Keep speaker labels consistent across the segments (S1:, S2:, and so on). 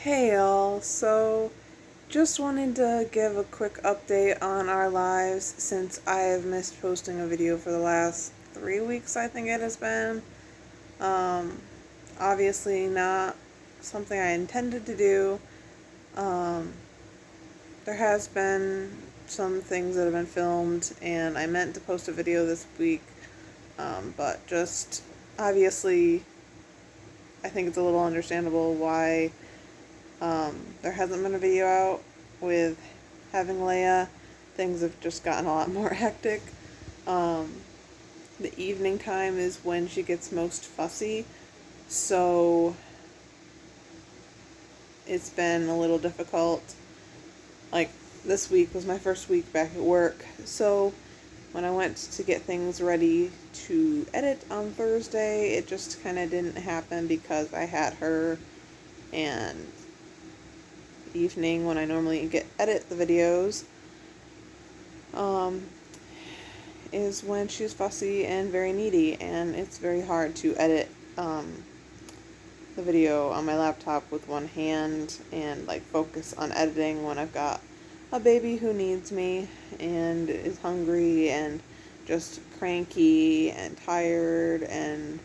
S1: Hey y'all, so just wanted to give a quick update on our lives since I have missed posting a video for the last 3 weeks, I think it has been. Um, Obviously not something I intended to do. Um, there has been some things that have been filmed and I meant to post a video this week, but just obviously I think it's a little understandable why there hasn't been a video out with having Leia. Things have just gotten a lot more hectic. Um, the evening time is when she gets most fussy, so it's been a little difficult. Like, this week was my first week back at work, so when I went to get things ready to edit on Thursday, it just kind of didn't happen because I had her, and evening when I normally edit the videos um, is when she's fussy and very needy, and it's very hard to edit the video on my laptop with one hand and like focus on editing when I've got a baby who needs me and is hungry and just cranky and tired, and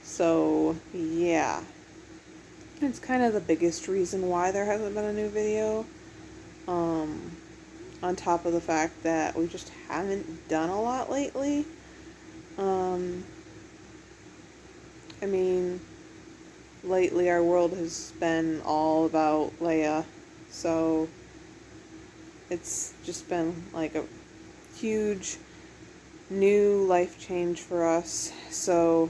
S1: so yeah, it's kind of the biggest reason why there hasn't been a new video. On top of the fact that we just haven't done a lot lately. Um, I mean, lately our world has been all about Leia, so it's just been like a huge new life change for us. So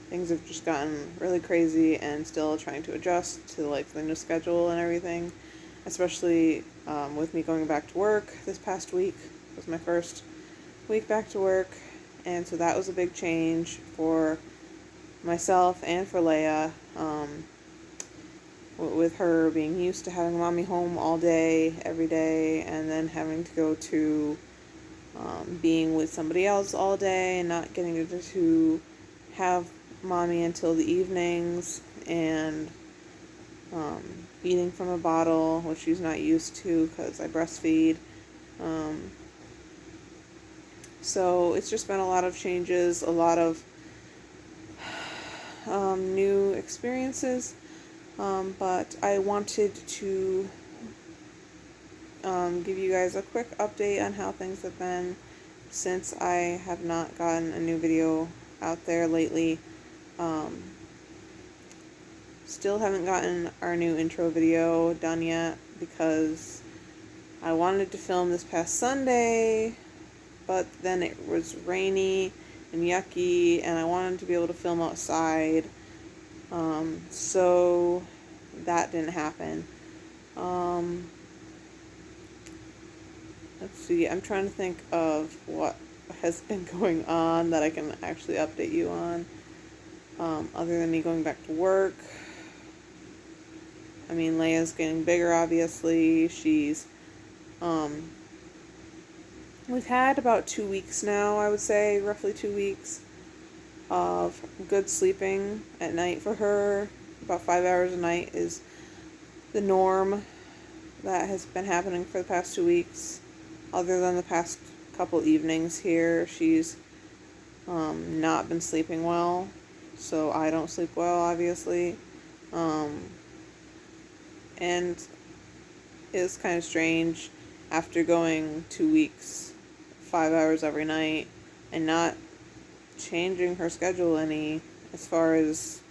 S1: things have just gotten really crazy and still trying to adjust to like the new schedule and everything, especially with me going back to work. This past week was my first week back to work, and so that was a big change for myself and for Leia, with her being used to having mommy home all day, every day, and then having to go to being with somebody else all day and not getting to have mommy until the evenings, and eating from a bottle, which she's not used to because I breastfeed. Um, so it's just been a lot of changes, a lot of new experiences, but I wanted to give you guys a quick update on how things have been since I have not gotten a new video out there lately. Still haven't gotten our new intro video done yet because I wanted to film this past Sunday, but then it was rainy and yucky, and I wanted to be able to film outside, so that didn't happen. Let's see, I'm trying to think of what has been going on that I can actually update you on, other than me going back to work. I mean, Leia's getting bigger, obviously. We've had about 2 weeks now, I would say, roughly 2 weeks of good sleeping at night for her. About 5 hours a night is the norm that has been happening for the past 2 weeks. Other than the past couple evenings here, she's not been sleeping well, so I don't sleep well, obviously. And it's kind of strange after going 2 weeks, 5 hours every night, and not changing her schedule any as far as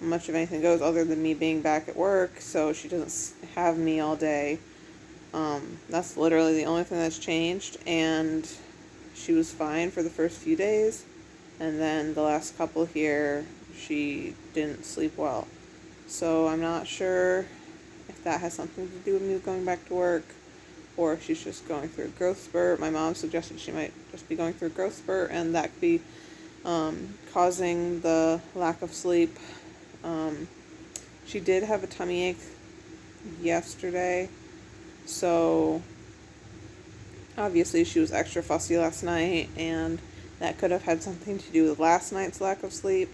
S1: much of anything goes, other than me being back at work, so she doesn't have me all day. That's literally the only thing that's changed, and she was fine for the first few days, and then the last couple here, she didn't sleep well. So I'm not sure if that has something to do with me going back to work, or if she's just going through a growth spurt. My mom suggested she might just be going through a growth spurt, and that could be causing the lack of sleep. She did have a tummy ache yesterday, so obviously she was extra fussy last night, and that could have had something to do with last night's lack of sleep.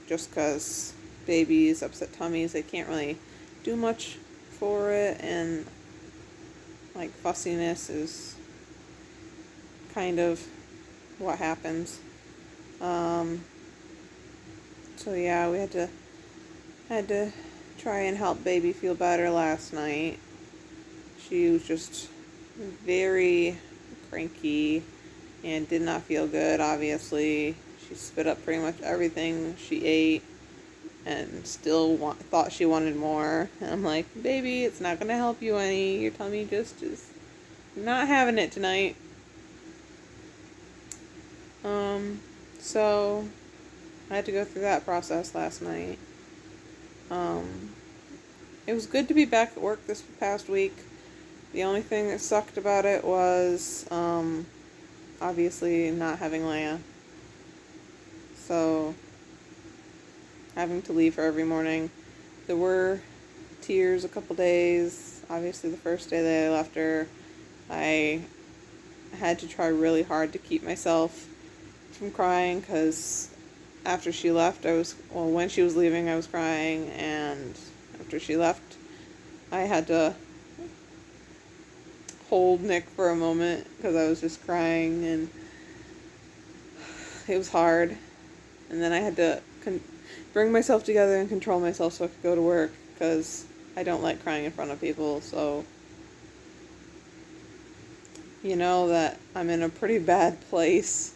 S1: just because babies, upset tummies, they can't really do much for it, and like fussiness is kind of what happens. So yeah, we had to try and help baby feel better last night. She was just very cranky and did not feel good, obviously. She spit up pretty much everything she ate and still thought she wanted more. And I'm like, baby, it's not going to help you any. Your tummy just is not having it tonight. So I had to go through that process last night. It was good to be back at work this past week. The only thing that sucked about it was, obviously not having Leia. So, having to leave her every morning. There were tears a couple days. Obviously the first day that I left her, I had to try really hard to keep myself from crying, because after she left, when she was leaving, I was crying, and after she left, I had to hold Nick for a moment because I was just crying, and it was hard. And then I had to bring myself together and control myself so I could go to work, because I don't like crying in front of people. So you know that I'm in a pretty bad place,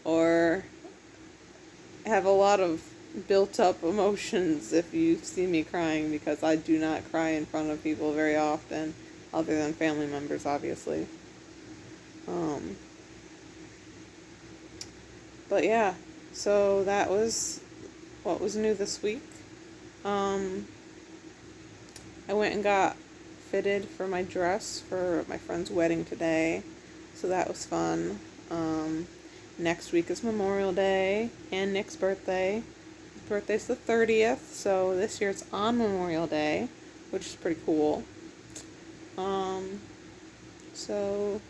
S1: or have a lot of built up emotions if you see me crying, because I do not cry in front of people very often, other than family members, obviously. But yeah, so that was what was new this week. I went and got fitted for my dress for my friend's wedding today, so that was fun. Next week is Memorial Day and Nick's birthday. His birthday's the 30th, so this year it's on Memorial Day, which is pretty cool. So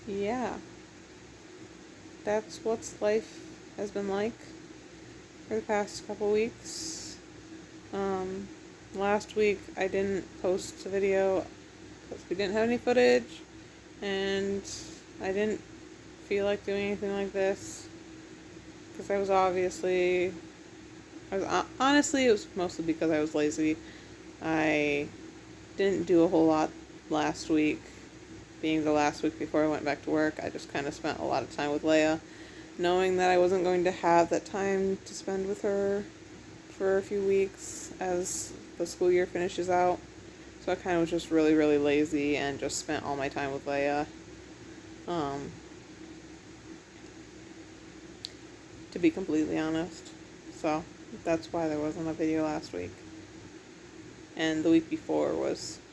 S1: yeah, that's what life has been like for the past couple weeks. Last week I didn't post a video because we didn't have any footage, and I didn't feel like doing anything like this because honestly, it was mostly because I was lazy. I didn't do a whole lot last week. Being the last week before I went back to work, I just kind of spent a lot of time with Leia, knowing that I wasn't going to have that time to spend with her for a few weeks as the school year finishes out. So I kind of was just really, really lazy and just spent all my time with Leia. To be completely honest. So that's why there wasn't a video last week. And the week before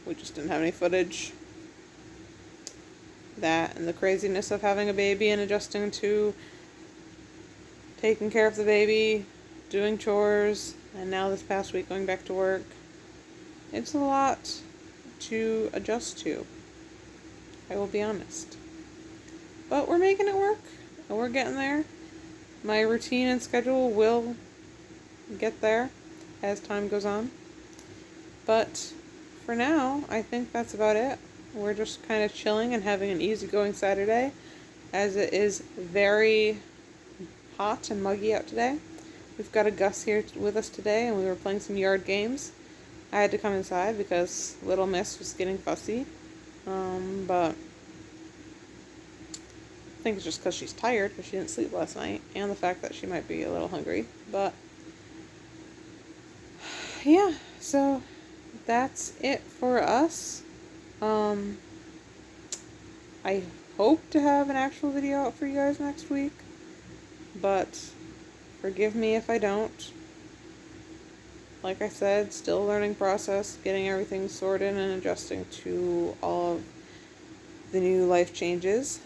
S1: we just didn't have any footage. That and the craziness of having a baby and adjusting to taking care of the baby, doing chores, and now this past week going back to work. It's a lot to adjust to, I will be honest. But we're making it work, and we're getting there. My routine and schedule will get there as time goes on. But for now, I think that's about it. We're just kind of chilling and having an easygoing Saturday, as it is very hot and muggy out today. We've got a Gus here with us today, and we were playing some yard games. I had to come inside because little Miss was getting fussy. But I think it's just because she's tired, because she didn't sleep last night, and the fact that she might be a little hungry. But yeah, so that's it for us. I hope to have an actual video out for you guys next week, but forgive me if I don't. Like I said, still learning process, getting everything sorted and adjusting to all of the new life changes.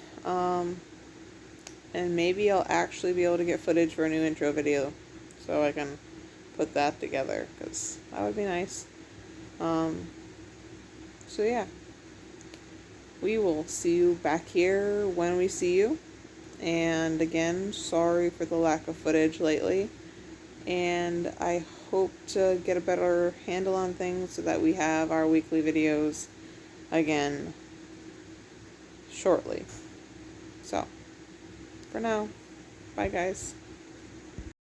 S1: And maybe I'll actually be able to get footage for a new intro video so I can put that together, because that would be nice. So yeah, we will see you back here when we see you. And again, sorry for the lack of footage lately. and I hope to get a better handle on things so that we have our weekly videos again shortly. So, for now, bye guys.